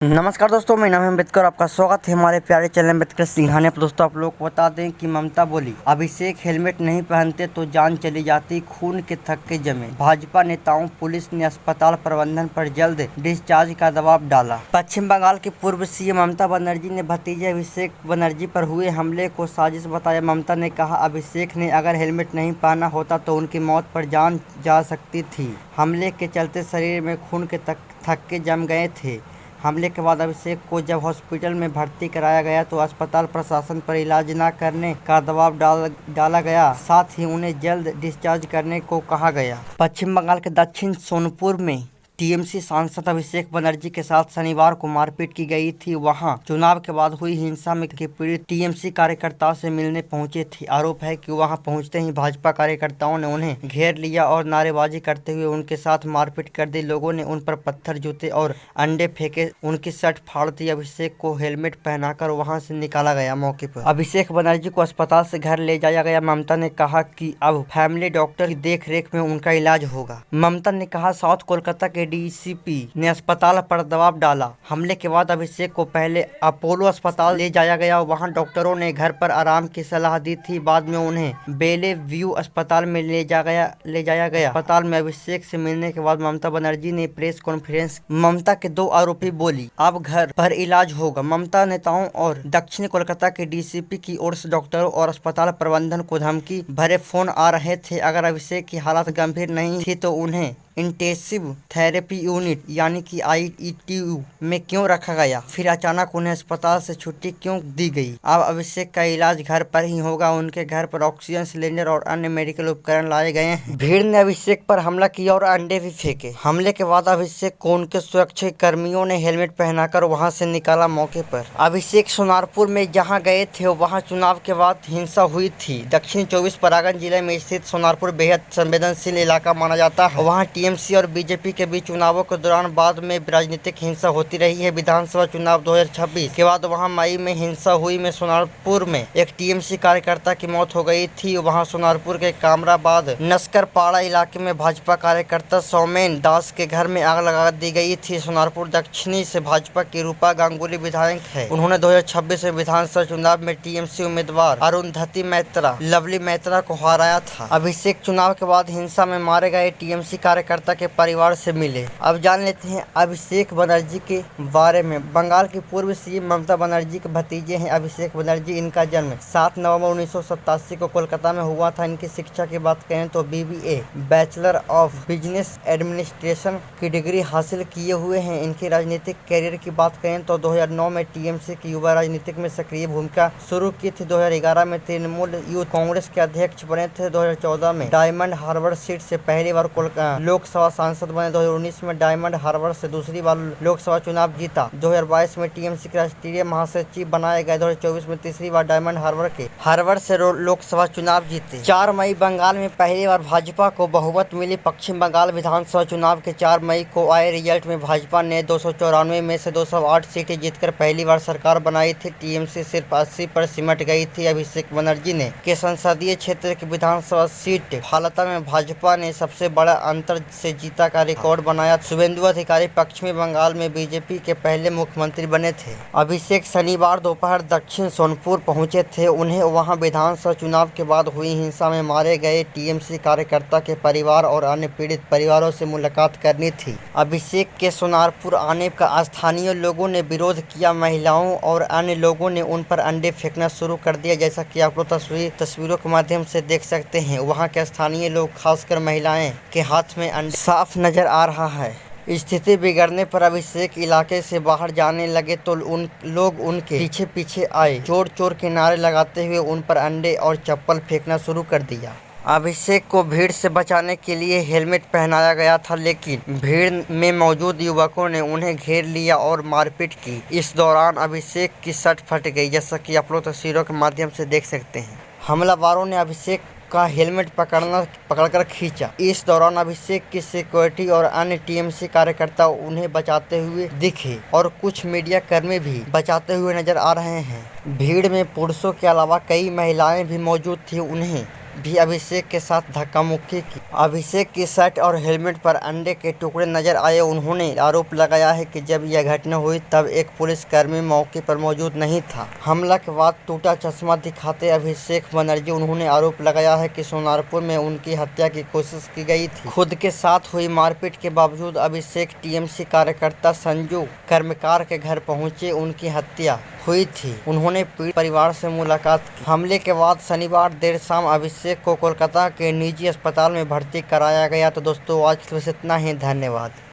नमस्कार दोस्तों, मेरा नाम है अम्बेडकर। आपका स्वागत है हमारे प्यारे चैनल अम्बेडकर सिंघानिया पर। दोस्तों, आप लोग को बता दें कि ममता बोली अभिषेक हेलमेट नहीं पहनते तो जान चली जाती, खून के थक्के जमे। भाजपा नेताओं, पुलिस ने अस्पताल प्रबंधन पर जल्द डिस्चार्ज का दबाव डाला। पश्चिम बंगाल की पूर्व सीएम ममता बनर्जी ने भतीजे अभिषेक बनर्जी पर हुए हमले को साजिश बताया। ममता ने कहा, अभिषेक ने अगर हेलमेट नहीं पहना होता तो उनकी मौत पर जान जा सकती थी। हमले के चलते शरीर में खून के थक्के जम गए थे। हमले के बाद अभिषेक को जब हॉस्पिटल में भर्ती कराया गया तो अस्पताल प्रशासन पर इलाज न करने का दबाव डाला गया, साथ ही उन्हें जल्द डिस्चार्ज करने को कहा गया। पश्चिम बंगाल के दक्षिण सोनपुर में टीएमसी सांसद अभिषेक बनर्जी के साथ शनिवार को मारपीट की गई थी। वहां चुनाव के बाद हुई हिंसा में पीड़ित टीएमसी कार्यकर्ताओं से मिलने पहुंचे थे। आरोप है कि वहां पहुंचते ही भाजपा कार्यकर्ताओं ने उन्हें घेर लिया और नारेबाजी करते हुए उनके साथ मारपीट कर दी। लोगों ने उन पर पत्थर, जूते और अंडे फेंके, उनकी शर्ट फाड़ दी। अभिषेक को हेलमेट पहनाकर वहां से निकाला गया। मौके पर अभिषेक बनर्जी को अस्पताल से घर ले जाया गया। ममता ने कहा कि अब फैमिली डॉक्टर की देख-रेख में उनका इलाज होगा। ममता ने कहा, साउथ कोलकाता के डीसीपी ने अस्पताल पर दबाव डाला। हमले के बाद अभिषेक को पहले अपोलो अस्पताल ले जाया गया। वहां डॉक्टरों ने घर पर आराम की सलाह दी थी। बाद में उन्हें बेले व्यू अस्पताल में ले जाया गया। अस्पताल में अभिषेक से मिलने के बाद ममता बनर्जी ने प्रेस कॉन्फ्रेंस। ममता के दो आरोपी बोली, अब घर पर इलाज होगा। ममता नेताओं और दक्षिण कोलकाता के डीसीपी की ओर से डॉक्टरों और अस्पताल प्रबंधन को धमकी भरे फोन आ रहे थे। अगर अभिषेक की हालत गंभीर नहीं थी तो उन्हें इंटेंसिव थेरेपी यूनिट यानी कि आईसीयू में क्यों रखा गया, फिर अचानक उन्हें अस्पताल से छुट्टी क्यों दी गई। अब अभिषेक का इलाज घर पर ही होगा। उनके घर पर ऑक्सीजन सिलेंडर और अन्य मेडिकल उपकरण लाए गए हैं। भीड़ ने अभिषेक पर हमला किया और अंडे भी फेंके। हमले के बाद अभिषेक को उनके सुरक्षा कर्मियों ने हेलमेट पहनाकर वहां से निकाला। मौके पर अभिषेक सोनारपुर में जहां गए थे वहां चुनाव के बाद हिंसा हुई थी। दक्षिण 24 परगना जिले में स्थित सोनारपुर बेहद संवेदनशील इलाका माना जाता है। वहाँ टीएमसी और बीजेपी के बीच चुनावों के दौरान बाद में राजनीतिक हिंसा होती रही है। विधानसभा चुनाव 2026 के बाद वहां मई में हिंसा हुई में सोनारपुर में एक टीएमसी कार्यकर्ता की मौत हो गई थी। वहां सोनारपुर के कामराबाद नस्करपाड़ा इलाके में भाजपा कार्यकर्ता सौमेन दास के घर में आग लगा दी गई थी। सोनारपुर दक्षिणी से भाजपा की रूपा गांगुली विधायक है। उन्होंने 2026 में विधानसभा चुनाव में टीएमसी उम्मीदवार अरुंधति मैत्रा, लवली मैत्रा को हराया था। अभिषेक चुनाव के बाद हिंसा में मारे गए टीएमसी कार्यकर्ता के परिवार से मिले। अब जान लेते हैं अभिषेक बनर्जी के बारे में। बंगाल की पूर्व सीएम ममता बनर्जी के भतीजे हैं अभिषेक बनर्जी। इनका जन्म 7 नवंबर 1987 को कोलकाता में हुआ था। इनकी शिक्षा की बात करें तो BBA bachelor of business administration की डिग्री हासिल किए हुए हैं। इनके राजनीतिक कैरियर की बात करें तो 2009 में टीएमसी की युवा राजनीतिक में सक्रिय भूमिका शुरू की थी। 2011 में तृणमूल यूथ कांग्रेस के अध्यक्ष बने थे। 2014 में डायमंड हार्बर सीट से पहली बार लोकसभा सांसद बने। 2019 में डायमंड हार्बर से दूसरी बार लोकसभा चुनाव जीता। 2022 में टीएमसी के राष्ट्रीय महासचिव बनाए गए। 2024 में तीसरी बार डायमंड हार्बर से लोकसभा चुनाव जीते। 4 मई बंगाल में पहली बार भाजपा को बहुमत मिली। पश्चिम बंगाल विधानसभा चुनाव के 4 मई को आए रिजल्ट में भाजपा ने 294 में से 208 सीटें जीतकर पहली बार सरकार बनाई थी। टीएमसी सिर्फ 80 पर सिमट गई थी। अभिषेक बनर्जी ने के संसदीय क्षेत्र की विधानसभा सीट फालता में भाजपा ने सबसे बड़ा अंतर से जीता का रिकॉर्ड बनाया। शुभेंदु अधिकारी पश्चिमी बंगाल में बीजेपी के पहले मुख्यमंत्री बने थे। अभिषेक शनिवार दोपहर दक्षिण सोनपुर पहुंचे थे। उन्हें वहां विधानसभा चुनाव के बाद हुई हिंसा में मारे गए टीएमसी कार्यकर्ता के परिवार और अन्य पीड़ित परिवारों से मुलाकात करनी थी। अभिषेक के सोनारपुर आने का स्थानीय लोगों ने विरोध किया। महिलाओं और अन्य लोगों ने उन पर अंडे फेंकना शुरू कर दिया, जैसा कि आप लोग तस्वीरों के माध्यम से देख सकते हैं। वहाँ के स्थानीय लोग, खासकर महिलाएं के हाथ में अंडे साफ नजर आ रहा है। स्थिति बिगड़ने पर अभिषेक इलाके से बाहर जाने लगे तो उन लोग उनके पीछे पीछे आए। चोर चोर के नारे लगाते हुए उन पर अंडे और चप्पल फेंकना शुरू कर दिया। अभिषेक को भीड़ से बचाने के लिए हेलमेट पहनाया गया था, लेकिन भीड़ में मौजूद युवकों ने उन्हें घेर लिया और मारपीट की। इस दौरान अभिषेक की शर्ट फट गई, जैसा कि आप लोग तस्वीरों के माध्यम से देख सकते हैं। हमलावरों ने अभिषेक का हेलमेट पकड़कर खींचा। इस दौरान अभिषेक की सिक्योरिटी और अन्य टीएमसी कार्यकर्ता उन्हें बचाते हुए दिखे और कुछ मीडिया कर्मी भी बचाते हुए नजर आ रहे हैं। भीड़ में पुरुषों के अलावा कई महिलाएं भी मौजूद थी। उन्हें भी अभिषेक के साथ धक्का मुक्की की। अभिषेक की शर्ट और हेलमेट पर अंडे के टुकड़े नजर आए। उन्होंने आरोप लगाया है कि जब यह घटना हुई तब एक पुलिसकर्मी मौके पर मौजूद नहीं था। हमला के बाद टूटा चश्मा दिखाते अभिषेक बनर्जी उन्होंने आरोप लगाया है कि सोनारपुर में उनकी हत्या की कोशिश की गई थी। खुद के साथ हुई मारपीट के बावजूद अभिषेक टीएमसी कार्यकर्ता संजू कर्मकार के घर पहुंचे, उनकी हत्या हुई थी। उन्होंने पीड़ित परिवार से मुलाकात की। हमले के बाद शनिवार देर शाम अभिषेक को कोलकाता के निजी अस्पताल में भर्ती कराया गया। तो दोस्तों आज के लिए बस इतना ही। धन्यवाद।